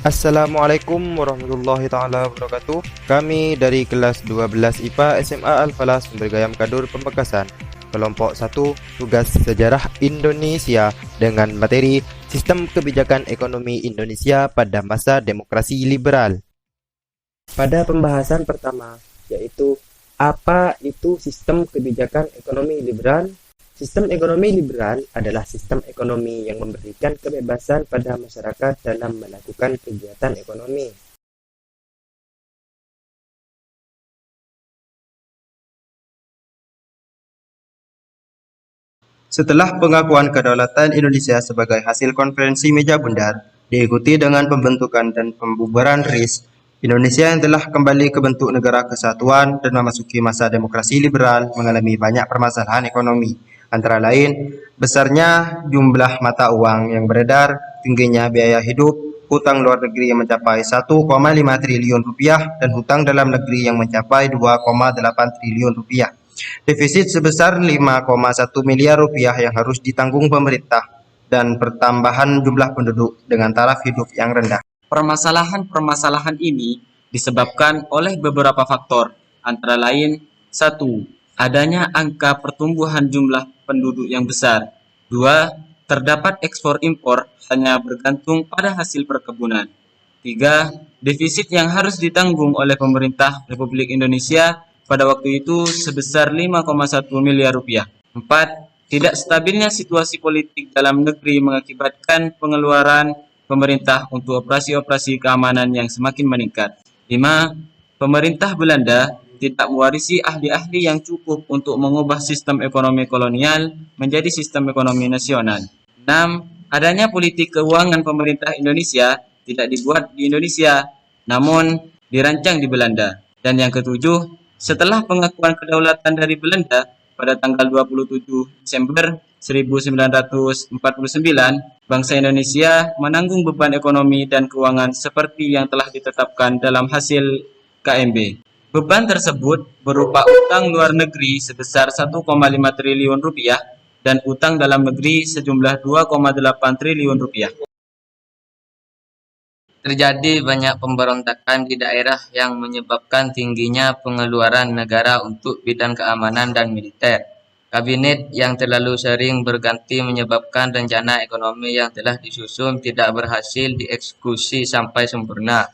Assalamualaikum warahmatullahi taala wabarakatuh. Kami dari kelas 12 IPA SMA Al-Falah Sumber Gayam Kadur Pamekasan. Kelompok 1 tugas sejarah Indonesia dengan materi Sistem Kebijakan Ekonomi Indonesia pada masa demokrasi liberal. Pada pembahasan pertama, yaitu apa itu sistem kebijakan ekonomi liberal? Sistem ekonomi liberal adalah sistem ekonomi yang memberikan kebebasan pada masyarakat dalam melakukan kegiatan ekonomi. Setelah pengakuan kedaulatan Indonesia sebagai hasil konferensi meja bundar, diikuti dengan pembentukan dan pembubaran RIS, Indonesia yang telah kembali ke bentuk negara kesatuan dan memasuki masa demokrasi liberal mengalami banyak permasalahan ekonomi, antara lain besarnya jumlah mata uang yang beredar, tingginya biaya hidup, hutang luar negeri yang mencapai 1,5 triliun rupiah dan hutang dalam negeri yang mencapai 2,8 triliun rupiah. Defisit sebesar 5,1 miliar rupiah yang harus ditanggung pemerintah dan pertambahan jumlah penduduk dengan taraf hidup yang rendah. Permasalahan-permasalahan ini disebabkan oleh beberapa faktor, antara lain: 1. Adanya angka pertumbuhan jumlah penduduk yang besar. 2. Terdapat ekspor-impor hanya bergantung pada hasil perkebunan. 3. Defisit yang harus ditanggung oleh pemerintah Republik Indonesia pada waktu itu sebesar 5,1 miliar rupiah. 4. Tidak stabilnya situasi politik dalam negeri mengakibatkan pengeluaran pemerintah untuk operasi-operasi keamanan yang semakin meningkat. 5. Pemerintah Belanda tidak mewarisi ahli-ahli yang cukup untuk mengubah sistem ekonomi kolonial menjadi sistem ekonomi nasional. 6. Adanya politik keuangan pemerintah Indonesia tidak dibuat di Indonesia, namun dirancang di Belanda. Dan yang ketujuh, setelah pengakuan kedaulatan dari Belanda pada tanggal 27 Desember 1949, bangsa Indonesia menanggung beban ekonomi dan keuangan seperti yang telah ditetapkan dalam hasil KMB. Beban tersebut berupa utang luar negeri sebesar 1,5 triliun rupiah dan utang dalam negeri sejumlah 2,8 triliun rupiah. Terjadi banyak pemberontakan di daerah yang menyebabkan tingginya pengeluaran negara untuk bidang keamanan dan militer. Kabinet yang terlalu sering berganti menyebabkan rencana ekonomi yang telah disusun tidak berhasil dieksekusi sampai sempurna.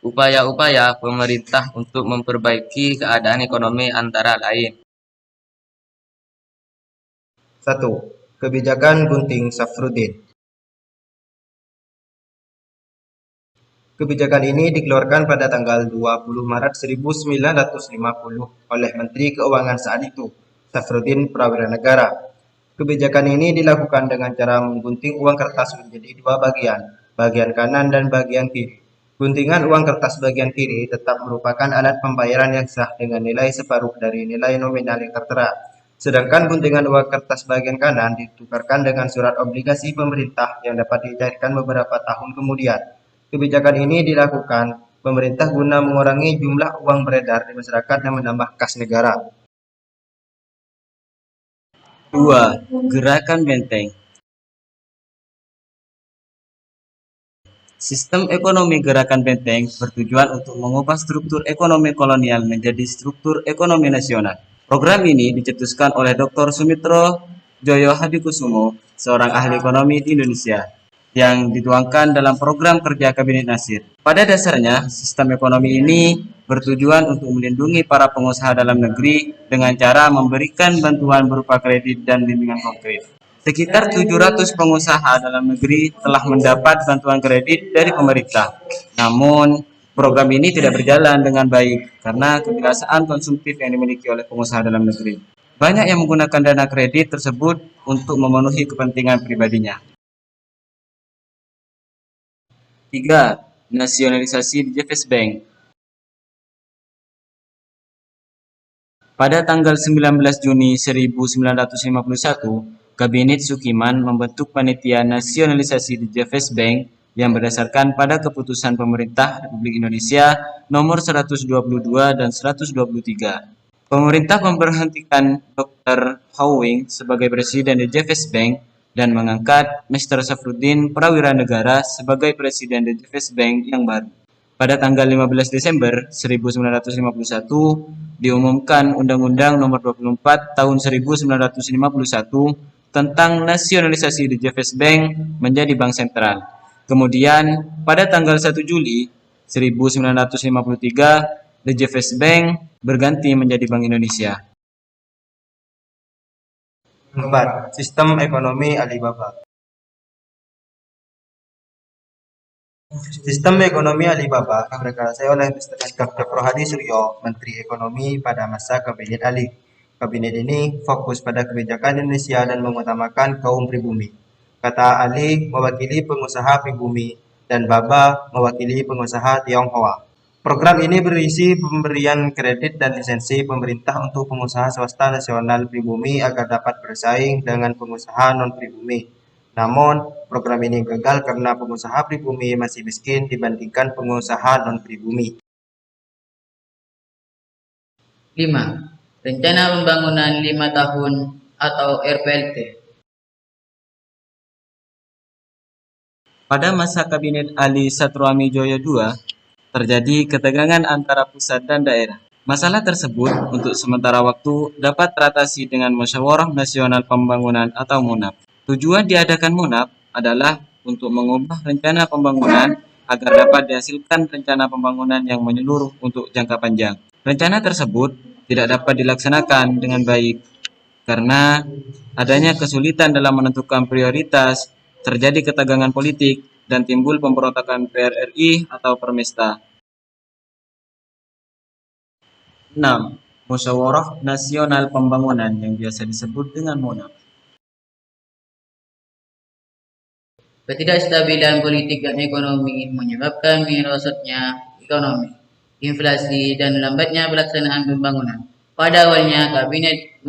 Upaya-upaya pemerintah untuk memperbaiki keadaan ekonomi antara lain: 1. Kebijakan Gunting Safrudin. Kebijakan ini dikeluarkan pada tanggal 20 Maret 1950 oleh Menteri Keuangan saat itu, Safrudin Prawira Negara. Kebijakan ini dilakukan dengan cara menggunting uang kertas menjadi dua bagian kanan dan bagian kiri. Guntingan uang kertas bagian kiri tetap merupakan alat pembayaran yang sah dengan nilai separuh dari nilai nominal yang tertera. Sedangkan guntingan uang kertas bagian kanan ditukarkan dengan surat obligasi pemerintah yang dapat dicairkan beberapa tahun kemudian. Kebijakan ini dilakukan pemerintah guna mengurangi jumlah uang beredar di masyarakat dan menambah kas negara. 2. Gerakan Benteng. Sistem ekonomi Gerakan Benteng bertujuan untuk mengubah struktur ekonomi kolonial menjadi struktur ekonomi nasional. Program ini dicetuskan oleh Dr. Sumitro Joyo Hadikusumo, seorang ahli ekonomi di Indonesia, yang dituangkan dalam program kerja Kabinet Nasir. Pada dasarnya, sistem ekonomi ini bertujuan untuk melindungi para pengusaha dalam negeri dengan cara memberikan bantuan berupa kredit dan bimbingan konkret. Sekitar 700 pengusaha dalam negeri telah mendapat bantuan kredit dari pemerintah. Namun, program ini tidak berjalan dengan baik karena kebiasaan konsumtif yang dimiliki oleh pengusaha dalam negeri. Banyak yang menggunakan dana kredit tersebut untuk memenuhi kepentingan pribadinya. 3. Nasionalisasi DJVS Bank. Pada tanggal 19 Juni 1951, Kabinet Sukiman membentuk Panitia Nasionalisasi DJVS Bank yang berdasarkan pada keputusan pemerintah Republik Indonesia nomor 122 dan 123. Pemerintah memberhentikan Dr. Houwing sebagai Presiden DJVS Bank dan mengangkat Mr. Safruddin Prawira Negara sebagai Presiden The JVS Bank yang baru. Pada tanggal 15 Desember 1951 diumumkan Undang-Undang Nomor 24 Tahun 1951 tentang nasionalisasi The JVS Bank menjadi bank sentral. Kemudian pada tanggal 1 Juli 1953 The JVS Bank berganti menjadi Bank Indonesia. 4. Sistem ekonomi Alibaba. Sistem ekonomi Alibaba diperkuasai oleh Mr. Dr. Hadi Suryo, Menteri Ekonomi pada masa Kabinet Ali. Kabinet ini fokus pada kebijakan Indonesia dan mengutamakan kaum pribumi. Kata Ali mewakili pengusaha pribumi dan Baba mewakili pengusaha Tionghoa. Program ini berisi pemberian kredit dan lisensi pemerintah untuk pengusaha swasta nasional pribumi agar dapat bersaing dengan pengusaha non-pribumi. Namun, program ini gagal karena pengusaha pribumi masih miskin dibandingkan pengusaha non-pribumi. 5. Rencana Pembangunan 5 Tahun atau RPLT. Pada masa Kabinet Ali Satruamijoyo II, terjadi ketegangan antara pusat dan daerah. Masalah tersebut untuk sementara waktu dapat teratasi dengan Musyawarah Nasional Pembangunan atau MUNAP. Tujuan diadakan MUNAP adalah untuk mengubah rencana pembangunan agar dapat dihasilkan rencana pembangunan yang menyeluruh untuk jangka panjang. Rencana tersebut tidak dapat dilaksanakan dengan baik karena adanya kesulitan dalam menentukan prioritas, terjadi ketegangan politik, dan timbul pemberontakan PRRI atau Permesta. 6. Musyawarah Nasional Pembangunan yang biasa disebut dengan MUNAP. Ketidakstabilan politik dan ekonomi menyebabkan merosotnya ekonomi, inflasi, dan lambatnya pelaksanaan pembangunan. Pada awalnya, Kabinet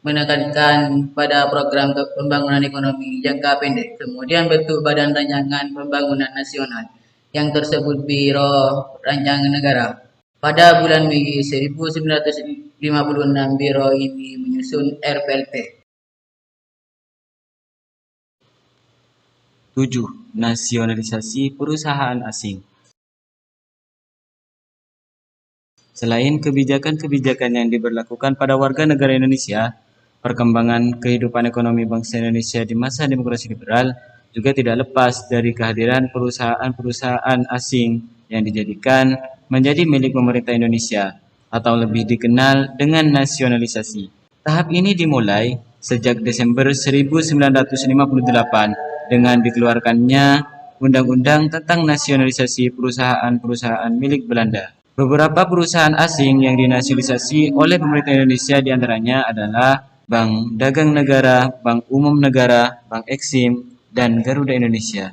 menekankan pada program pembangunan ekonomi jangka pendek, kemudian bentuk Badan Rancangan Pembangunan Nasional yang tersebut Biro Rancangan Negara. Pada bulan Mei 1956, Biro ini menyusun RPLT. 7. Nasionalisasi perusahaan asing. Selain kebijakan-kebijakan yang diberlakukan pada warga negara Indonesia, perkembangan kehidupan ekonomi bangsa Indonesia di masa demokrasi liberal juga tidak lepas dari kehadiran perusahaan-perusahaan asing yang dijadikan menjadi milik pemerintah Indonesia atau lebih dikenal dengan nasionalisasi. Tahap ini dimulai sejak Desember 1958 dengan dikeluarkannya Undang-Undang tentang Nasionalisasi Perusahaan-Perusahaan milik Belanda. Beberapa perusahaan asing yang dinasionalisasi oleh pemerintah Indonesia diantaranya adalah Bank Dagang Negara, Bank Umum Negara, Bank Eksim, dan Garuda Indonesia.